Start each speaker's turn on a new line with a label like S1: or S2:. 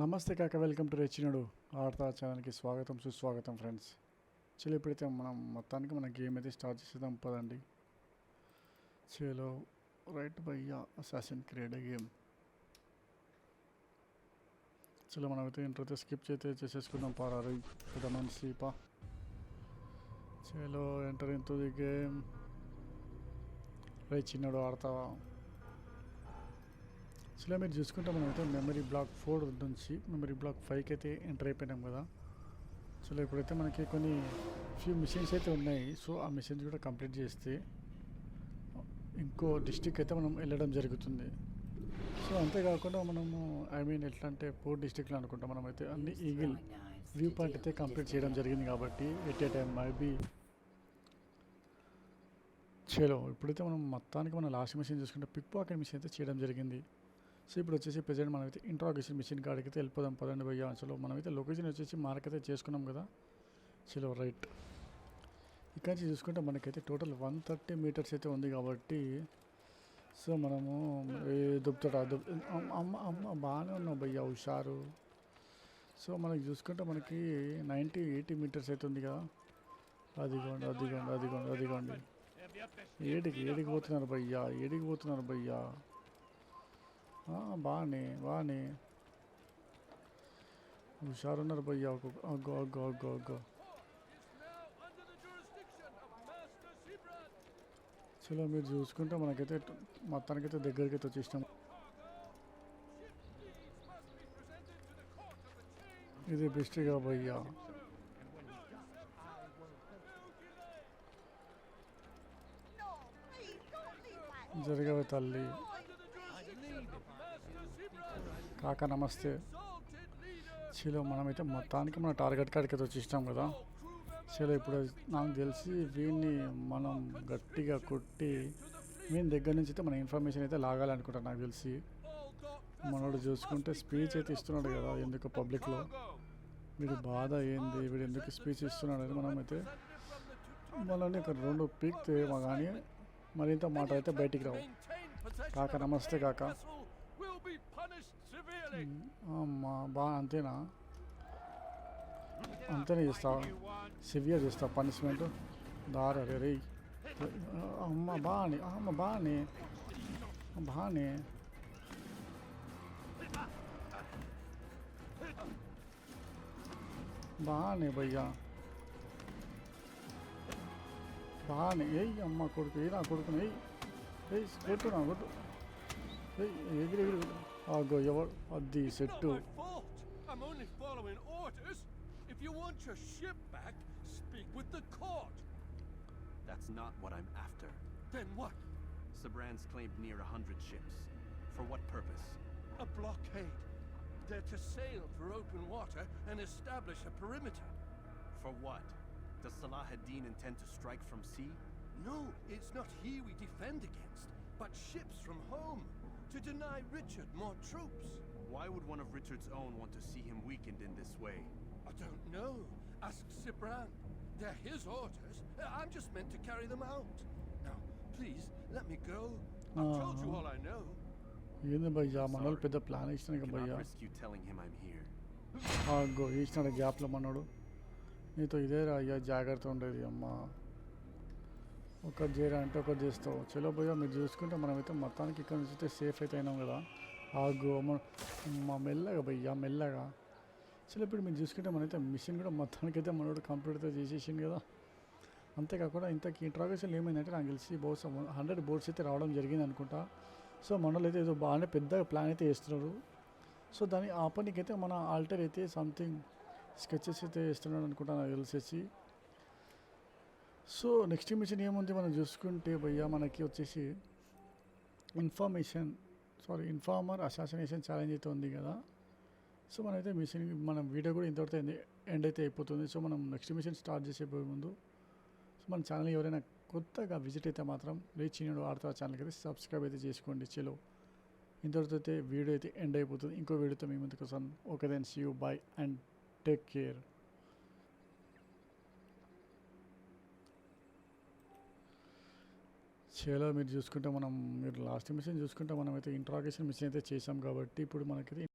S1: నమస్తే కాక welcome to రెచ్చినడు ఆడతా ఛానల్కి స్వాగతం సుస్వాగతం ఫ్రెండ్స్. చలో ఇప్పుడైతే మనం మొత్తానికి మన గేమ్ అయితే స్టార్ట్ చేసేద్దాం పదండి. చలో రైట్ భయ్యా అసాసిన్ క్రీడ్ గేమ్. చలో మనమైతే ఇంట్రోతే స్కిప్ అయితే చేసేసుకుందాం పారారు పెద్ద మనిషి పా. చలో enter into the game. రెచ్చినడు ఆడతావా. చలో మీరు చూసుకుంటే మనమైతే మెమరీ బ్లాక్ 4 నుంచి మెమరీ బ్లాక్ 5కి అయితే ఎంటర్ అయిపోయినాం కదా. చలో ఇప్పుడైతే మనకి కొన్ని ఫ్యూ మిషన్స్ అయితే ఉన్నాయి. సో ఆ మిషన్స్ కూడా కంప్లీట్ చేస్తే ఇంకో డిస్టిక్ అయితే మనం వెళ్ళడం జరుగుతుంది. సో అంతేకాకుండా మనము ఎట్లా అంటే 4 డిస్టిక్లు అనుకుంటాం. మనమైతే అన్ని ఈగిల్ వ్యూ పాయింట్ అయితే కంప్లీట్ చేయడం జరిగింది కాబట్టి ఎట్ ఏ టైం మైబీ. చలో ఇప్పుడైతే మనం మొత్తానికి మన లాస్ట్ మిషన్ చూసుకుంటే పిక్ పాకెట్ మిషన్ అయితే చేయడం జరిగింది. సో ఇప్పుడు వచ్చేసి ప్రజెంట్ మనమైతే ఇంట్రాగేషన్ మిషన్ కాడికి అయితే వెళ్ళిపోదాం పదండి భయ్యా. చలో మనమైతే లొకేషన్ వచ్చేసి మార్క్ అయితే చేసుకున్నాం కదా. చలో రైట్ ఇక్కడ నుంచి చూసుకుంటే మనకైతే టోటల్ 130 మీటర్స్ అయితే ఉంది కాబట్టి సో మనము దుబ్బుతాడు అమ్మ అమ్మ బాగానే ఉన్నాం భయ్యా హుషారు. సో మనకి చూసుకుంటే మనకి 80 మీటర్స్ అయితే ఉంది కదా. అదిగోండి అదిగోండి అదిగోండి అదిగోండి ఏడికి పోతున్నారు భయ్యా ఏడికి పోతున్నారు భయ్యా. బాగానే హుషారున్నారు భయ్యా. అగ్గో అగ్గో అగ్గో అగ్గో. చలో మీరు చూసుకుంటే మనకైతే మొత్తానికైతే దగ్గరికి అయితే వచ్చేసినాం. ఇది బెస్ట్గా భయ్యా. జరగవే తల్లి. కాకా నమస్తే. చలో మనమైతే మొత్తానికి మన టార్గెట్ కాడికి అయితే వచ్చేసినాం కదా. చలో ఇప్పుడు నాకు తెలిసి వీడిని మనం గట్టిగా కొట్టి వీని దగ్గర నుంచి అయితే మన ఇన్ఫర్మేషన్ అయితే లాగాలనుకుంటాను. నాకు తెలిసి మనోడు చూసుకుంటే స్పీచ్ అయితే ఇస్తున్నాడు కదా ఎందుకు పబ్లిక్లో. వీడి బాధ ఏంది వీడు ఎందుకు స్పీచ్ ఇస్తున్నాడు అని మనమైతే మనల్ని ఇక్కడ 2 పీక్తే కానీ మరింత మాట అయితే బయటికి రావు. కాకా నమస్తే కాకా. అమ్మా అంతేనా చేస్తావా సివియర్ చేస్తావా పనిష్మెంట్ దారే రే. అమ్మ బాగానే భయ్యా బాగానే. అమ్మ కొడుకు నా కొడుకుని కొట్టు నా కొట్టు ఎగిరి ఆగో ఎవరు అది set.
S2: I'm only following orders. If you want your ship back, speak with the court.
S3: That's not what I'm after.
S2: Then what?
S3: Sabran's claimed near 100 ships. For what purpose?
S2: A blockade. They're to sail for open water and establish a perimeter.
S3: For what? Does Salah ad-Din intend to strike from sea?
S2: No, it's not he we defend against, but ships from home, to deny Richard more troops.
S3: Why would one of Richard's own want to see him weakened in this way?
S2: I don't know. Ask Sibran. They're his orders. I'm just meant to carry them out. Now, please, let me go. I've told you all I know.
S1: ఏంది భయ్యా మనోళ్ళు పెద్ద plan ఇచ్చినాక భయ్యా.
S3: Risk you telling him I'm here.
S1: ఆగో ఇచ్చినాడు గ్యాప్లో మనోడు. నీతో ఇదే రా అయ్యా జాగ్రత్త ఉండేది అమ్మా. ఒకటి చేయరా అంటే ఒకటి చేస్తావు. చలో భయ్యా మీరు చూసుకుంటే మనమైతే మొత్తానికి ఇక్కడ నుంచి అయితే సేఫ్ అయితే అయినాం కదా. ఆగో మా మెల్లగా భయ్యా మెల్లగా. చలో ఇప్పుడు మీరు చూసుకుంటే మనైతే మిషన్ కూడా మొత్తానికైతే మనోడు కంప్లీట్ అయితే చేసేసింది కదా. అంతేకాకుండా ఇంతకీ ఇంట్రాగేషన్ ఏమైందంటే నాకు తెలిసి బహుశా 100 బోర్డ్స్ అయితే రావడం జరిగింది అనుకుంటా. సో మనోళ్ళు అయితే ఏదో బాగానే పెద్ద ప్లాన్ అయితే వేస్తున్నారు. సో దాన్ని ఆపనికైతే మన ఆల్టర్ అయితే సంథింగ్ స్కెచెస్ అయితే వేస్తున్నాడు అనుకుంటా నాకు తెలిసేసి. సో నెక్స్ట్ మిషన్ ఏముంది మనం చూసుకుంటే భయ్యా మనకి వచ్చేసి ఇన్ఫార్మర్ అసాసినేషన్ ఛాలెంజ్ అయితే ఉంది కదా. సో మనమైతే మిషన్ మనం వీడియో కూడా ఇంతవరకు ఎండ్ అయితే అయిపోతుంది. సో మనం నెక్స్ట్ మిషన్ స్టార్ట్ చేసేపోయే ముందు సో మన ఛానల్ ఎవరైనా కొత్తగా విజిట్ అయితే మాత్రం రెచ్చినడు ఆడతా ఛానల్కి అయితే సబ్స్క్రైబ్ అయితే చేసుకోండి. చలో ఇంతవరకు అయితే వీడియో అయితే ఎండ్ అయిపోతుంది. ఇంకో వీడియోతో మీ ముందుకు వస్తాను. Okay then see you bye and take care. చలో మీరు చూసుకుంటే మీరు లాస్ట్ మిషన్ చూసుకుంటే మనమైతే ఇంట్రాగేషన్ మిషన్ అయితే చేసాం కాబట్టి ఇప్పుడు మనకైతే